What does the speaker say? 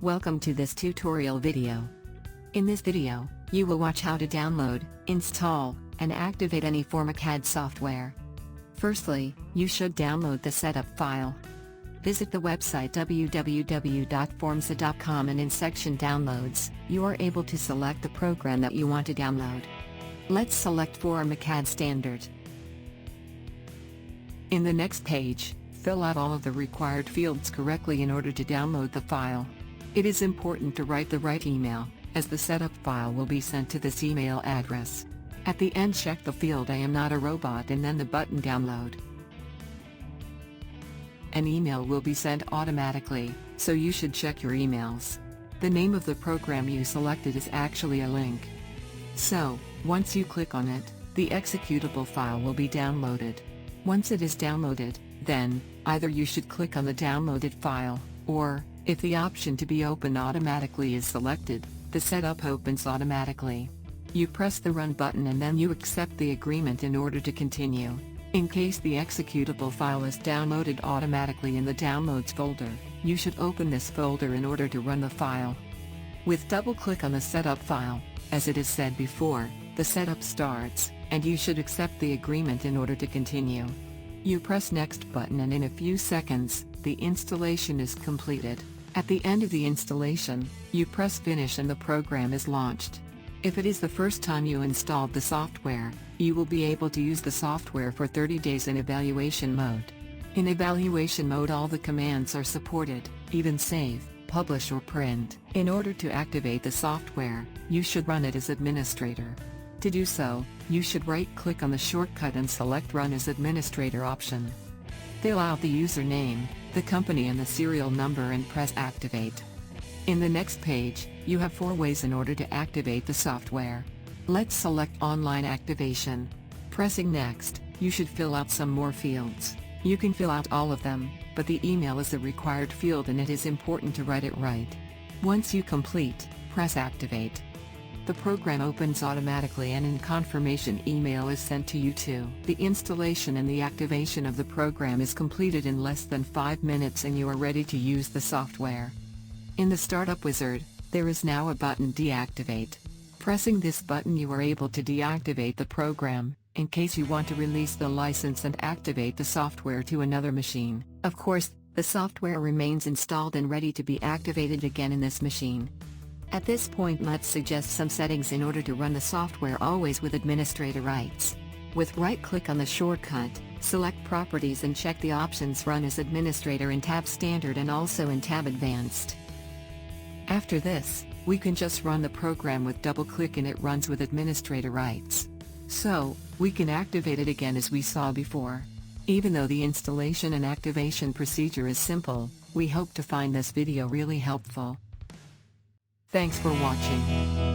Welcome to this tutorial video. In this video, you will watch how to download, install, and activate any 4MCAD software. Firstly, you should download the setup file. Visit the website www.4MCAD21 and in section Downloads, you are able to select the program that you want to download. Let's select 4MCAD Standard. In the next page, fill out all of the required fields correctly in order to download the file. It is important to write the right email, as the setup file will be sent to this email address. At the end, check the field "I am not a robot" and then the button Download. An email will be sent automatically, so you should check your emails. The name of the program you selected is actually a link. So, once you click on it, the executable file will be downloaded. Once it is downloaded, then, either you should click on the downloaded file, or, if the option to be opened automatically is selected, the setup opens automatically. You press the Run button and then you accept the agreement in order to continue. In case the executable file is downloaded automatically in the Downloads folder, you should open this folder in order to run the file. With double-click on the setup file, as it is said before, the setup starts, and you should accept the agreement in order to continue. You press Next button and in a few seconds, the installation is completed. At the end of the installation, you press Finish and the program is launched. If it is the first time you installed the software, you will be able to use the software for 30 days in evaluation mode. In evaluation mode, all the commands are supported, even save, publish or print. In order to activate the software, you should run it as administrator. To do so, you should right-click on the shortcut and select Run as Administrator option. Fill out the username, the company and the serial number and press Activate. In the next page, you have 4 ways in order to activate the software. Let's select Online Activation. Pressing Next, you should fill out some more fields. You can fill out all of them, but the email is the required field and it is important to write it right. Once you complete, press Activate. The program opens automatically and a confirmation email is sent to you too. The installation and the activation of the program is completed in less than 5 minutes and you are ready to use the software. In the Startup Wizard, there is now a button Deactivate. Pressing this button you are able to deactivate the program, in case you want to release the license and activate the software to another machine. Of course, the software remains installed and ready to be activated again in this machine. At this point, let's suggest some settings in order to run the software always with administrator rights. With right-click on the shortcut, select Properties and check the options Run as Administrator in tab Standard and also in tab Advanced. After this, we can just run the program with double-click and it runs with administrator rights. So, we can activate it again as we saw before. Even though the installation and activation procedure is simple, we hope to find this video really helpful. Thanks for watching.